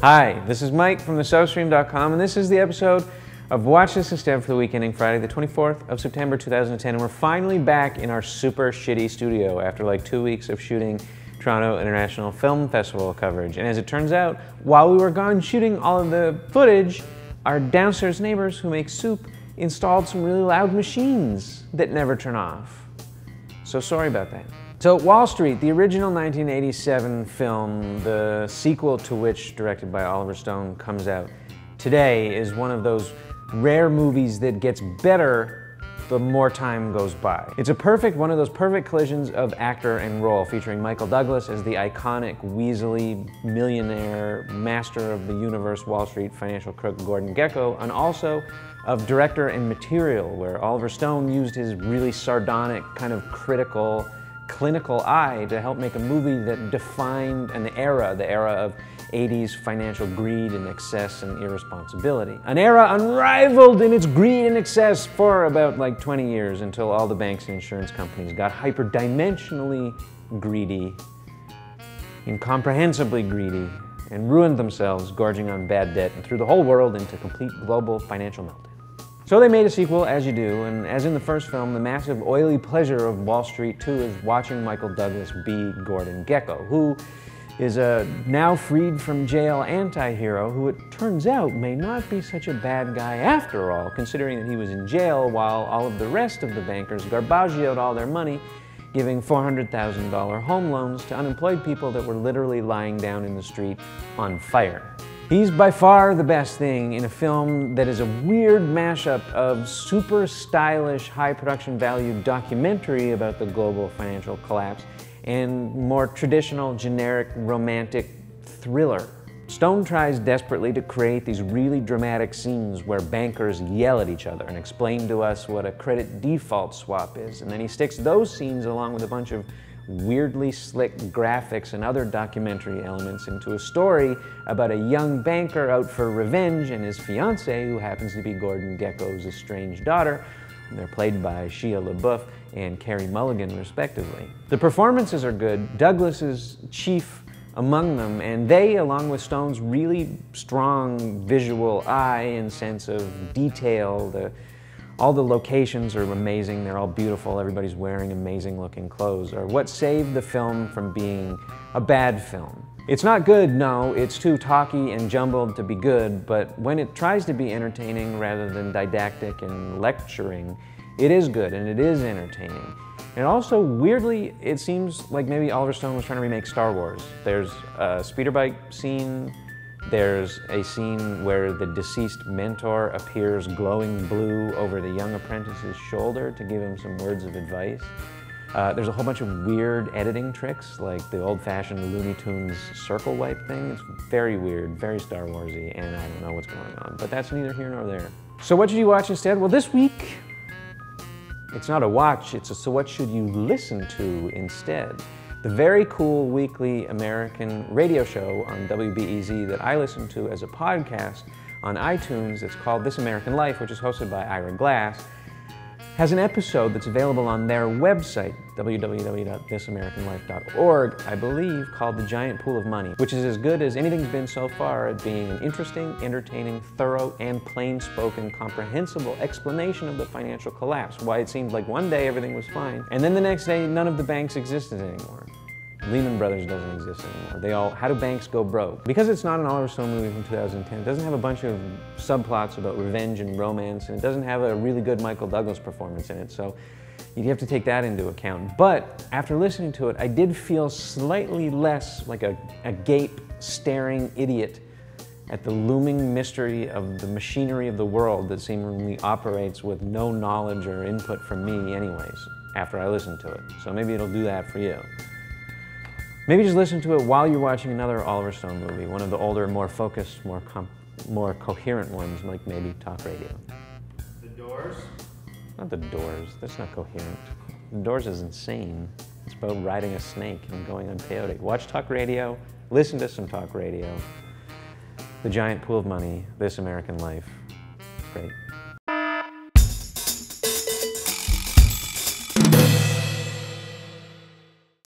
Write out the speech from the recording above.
Hi, this is Mike from thesubstream.com, and this is the episode of Watch This Instead for the week ending Friday, the 24th of September 2010, and we're finally back in our super shitty studio after like 2 weeks of shooting Toronto International Film Festival coverage. And as it turns out, while we were gone shooting all of the footage, our downstairs neighbors who make soup installed some really loud machines that never turn off. So sorry about that. So Wall Street, the original 1987 film, the sequel to which, directed by Oliver Stone, comes out today, is one of those rare movies that gets better the more time goes by. It's one of those perfect collisions of actor and role, featuring Michael Douglas as the iconic, weaselly, millionaire, master of the universe Wall Street financial crook Gordon Gekko, and also of director and material, where Oliver Stone used his really sardonic, kind of critical, clinical eye to help make a movie that defined an era, the era of 80s financial greed and excess and irresponsibility. An era unrivaled in its greed and excess for about like 20 years, until all the banks and insurance companies got hyperdimensionally greedy, incomprehensibly greedy, and ruined themselves gorging on bad debt and threw the whole world into complete global financial meltdown. So they made a sequel, as you do, and as in the first film, the massive oily pleasure of Wall Street 2 is watching Michael Douglas be Gordon Gekko, who is a now freed from jail anti-hero who it turns out may not be such a bad guy after all, considering that he was in jail while all of the rest of the bankers garbaggioed all their money, giving $400,000 home loans to unemployed people that were literally lying down in the street on fire. He's by far the best thing in a film that is a weird mashup of super stylish, high production value documentary about the global financial collapse and more traditional, generic, romantic thriller. Stone tries desperately to create these really dramatic scenes where bankers yell at each other and explain to us what a credit default swap is, and then he sticks those scenes along with a bunch of weirdly slick graphics and other documentary elements into a story about a young banker out for revenge and his fiancée, who happens to be Gordon Gekko's estranged daughter. And they're played by Shia LaBeouf and Carey Mulligan, respectively. The performances are good. Douglas is chief among them, and they, along with Stone's really strong visual eye and sense of detail, all the locations are amazing, they're all beautiful, everybody's wearing amazing looking clothes, are what saved the film from being a bad film. It's not good, no, it's too talky and jumbled to be good, but when it tries to be entertaining rather than didactic and lecturing, it is good and it is entertaining. And also, weirdly, it seems like maybe Oliver Stone was trying to remake Star Wars. There's a speeder bike scene. There's a scene where the deceased mentor appears glowing blue over the young apprentice's shoulder to give him some words of advice. There's a whole bunch of weird editing tricks, like the old-fashioned Looney Tunes circle wipe thing. It's very weird, very Star Wars-y, and I don't know what's going on, but that's neither here nor there. So what should you watch instead? Well, this week, it's not a watch, it's a so what should you listen to instead? The very cool weekly American radio show on WBEZ that I listen to as a podcast on iTunes, it's called This American Life, which is hosted by Ira Glass, has an episode that's available on their website, www.thisamericanlife.org, I believe, called The Giant Pool of Money, which is as good as anything's been so far at being an interesting, entertaining, thorough, and plain-spoken, comprehensible explanation of the financial collapse, why it seemed like one day everything was fine, and then the next day none of the banks existed anymore. Lehman Brothers doesn't exist anymore. How do banks go broke? Because it's not an Oliver Stone movie from 2010, it doesn't have a bunch of subplots about revenge and romance, and it doesn't have a really good Michael Douglas performance in it, so you have to take that into account. But after listening to it, I did feel slightly less like a gape, staring idiot at the looming mystery of the machinery of the world that seemingly operates with no knowledge or input from me anyways, after I listened to it. So maybe it'll do that for you. Maybe just listen to it while you're watching another Oliver Stone movie, one of the older, more focused, more coherent ones, like maybe Talk Radio. The Doors? Not The Doors, that's not coherent. The Doors is insane. It's about riding a snake and going on peyote. Watch Talk Radio, listen to some Talk Radio. The Giant Pool of Money, This American Life. Great.